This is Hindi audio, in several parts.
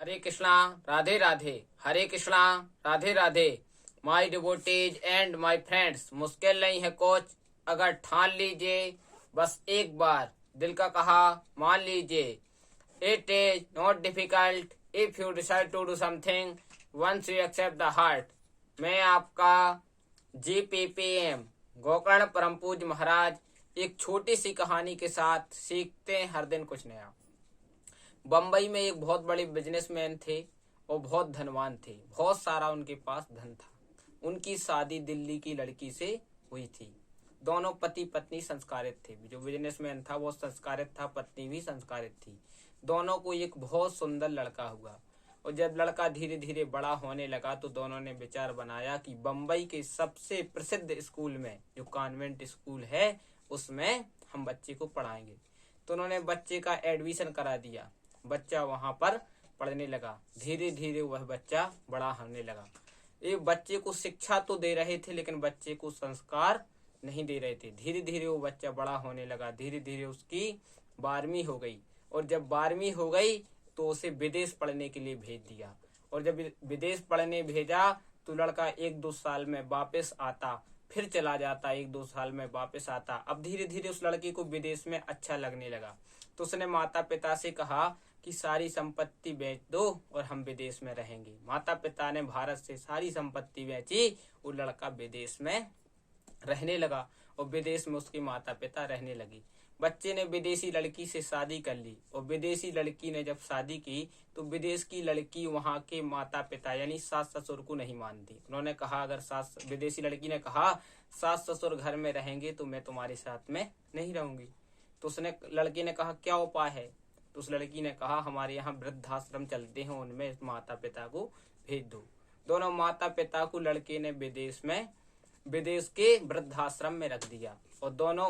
Hare Krishna Radhe Radhe. Hare Krishna Radhe Radhe. My devotees and my friends, मुश्किल नहीं है कुछ अगर ठान लीजिए, बस एक बार दिल का कहा मान लीजिए। It is not difficult if you decide to do something once you accept the heart. मैं आपका GPPM गोकर्ण परम पूज्य महाराज एक छोटी सी कहानी के साथ सीखते हैं हर दिन कुछ नया। बम्बई में एक बहुत बड़े बिजनेसमैन थे और बहुत धनवान थे, बहुत सारा उनके पास धन था। उनकी शादी दिल्ली की लड़की से हुई थी। दोनों पति पत्नी संस्कारित थे। जो बिजनेसमैन था वो संस्कारित था, पत्नी भी संस्कारित थी। दोनों को एक बहुत सुंदर लड़का हुआ और जब लड़का धीरे धीरे बड़ा होने लगा तो दोनों ने विचार बनाया कि बम्बई के सबसे प्रसिद्ध स्कूल में, जो कॉन्वेंट स्कूल है, उसमें हम बच्चे को पढ़ाएंगे। तो उन्होंने बच्चे का एडमिशन करा दिया। बच्चा वहां पर पढ़ने लगा। धीरे धीरे वह बच्चा बड़ा होने लगा। एक बच्चे को शिक्षा तो दे रहे थे लेकिन बच्चे को संस्कार नहीं दे रहे थे। धीरे धीरे वो बच्चा बड़ा होने लगा। धीरे धीरे उसकी 12वीं हो गई और जब 12वीं हो गई तो उसे विदेश पढ़ने के लिए भेज दिया। और जब विदेश पढ़ने भेजा तो लड़का 1-2 साल में वापस आता, फिर चला जाता, 1-2 साल में वापस आता। अब धीरे धीरे उस लड़के को विदेश में अच्छा लगने लगा तो उसने माता पिता से कहा कि सारी संपत्ति बेच दो और हम विदेश में रहेंगे। माता पिता ने भारत से सारी संपत्ति बेची। वो लड़का विदेश में रहने लगा और विदेश में उसके माता पिता रहने लगी। बच्चे ने विदेशी लड़की से शादी कर ली और विदेशी लड़की ने जब शादी की तो विदेश की लड़की वहां के माता पिता यानी सास ससुर को नहीं मानती। उन्होंने कहा, अगर विदेशी लड़की ने कहा सास ससुर घर में रहेंगे तो मैं तुम्हारे साथ में नहीं रहूंगी। तो लड़की ने कहा क्या उपाय है? तो उस लड़की ने कहा हमारे यहाँ वृद्धाश्रम चलते हैं, उनमें माता पिता को भेज दो। दोनों माता पिता को लड़के ने विदेश के वृद्धाश्रम में रख दिया और दोनों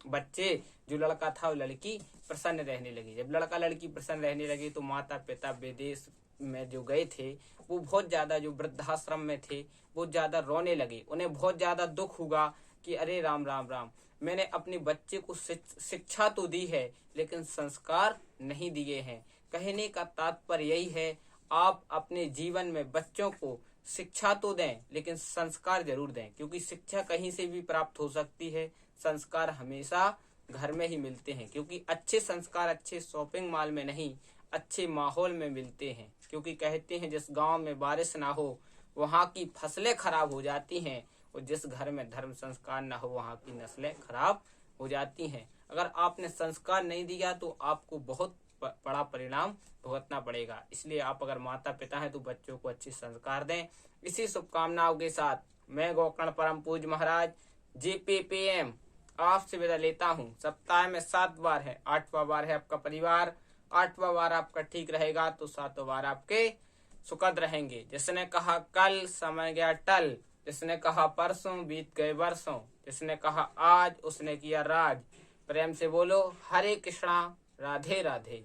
बच्चे, जो लड़का था और लड़की, प्रसन्न रहने लगी। जब लड़का लड़की प्रसन्न रहने लगे तो माता पिता विदेश में जो गए थे वो बहुत ज्यादा, जो वृद्धाश्रम में थे वो ज्यादा रोने लगे। उन्हें बहुत ज्यादा दुख हुआ कि अरे राम राम राम, मैंने अपने बच्चे को शिक्षा तो दी है लेकिन संस्कार नहीं दिए हैं। कहने का तात्पर्य यही है, आप अपने जीवन में बच्चों को शिक्षा तो दें लेकिन संस्कार जरूर दें, क्योंकि शिक्षा कहीं से भी प्राप्त हो सकती है, संस्कार हमेशा घर में ही मिलते हैं। क्योंकि अच्छे संस्कार अच्छे शॉपिंग मॉल में नहीं, अच्छे माहौल में मिलते हैं। क्योंकि कहते हैं जिस गांव में बारिश ना हो वहां की फसलें खराब हो जाती हैं और जिस घर में धर्म संस्कार ना हो वहां की नस्लें खराब हो जाती हैं। अगर आपने संस्कार नहीं दिया तो आपको बहुत बड़ा परिणाम भुगतना पड़ेगा। इसलिए आप अगर माता पिता हैं तो बच्चों को अच्छे संस्कार दें। इसी शुभकामनाओं के साथ मैं गोकर्ण परम पूज्य महाराज GPPM आपसे विदा लेता हूँ। सप्ताह में 7 बार है, 8वां बार है आपका परिवार, 8वां बार आपका ठीक रहेगा तो 7वां बार आपके सुखद रहेंगे। जिसने कहा कल समय गया टल, जिसने कहा परसों बीत गए वर्षों, जिसने कहा आज उसने किया राज। प्रेम से बोलो हरे कृष्णा राधे राधे।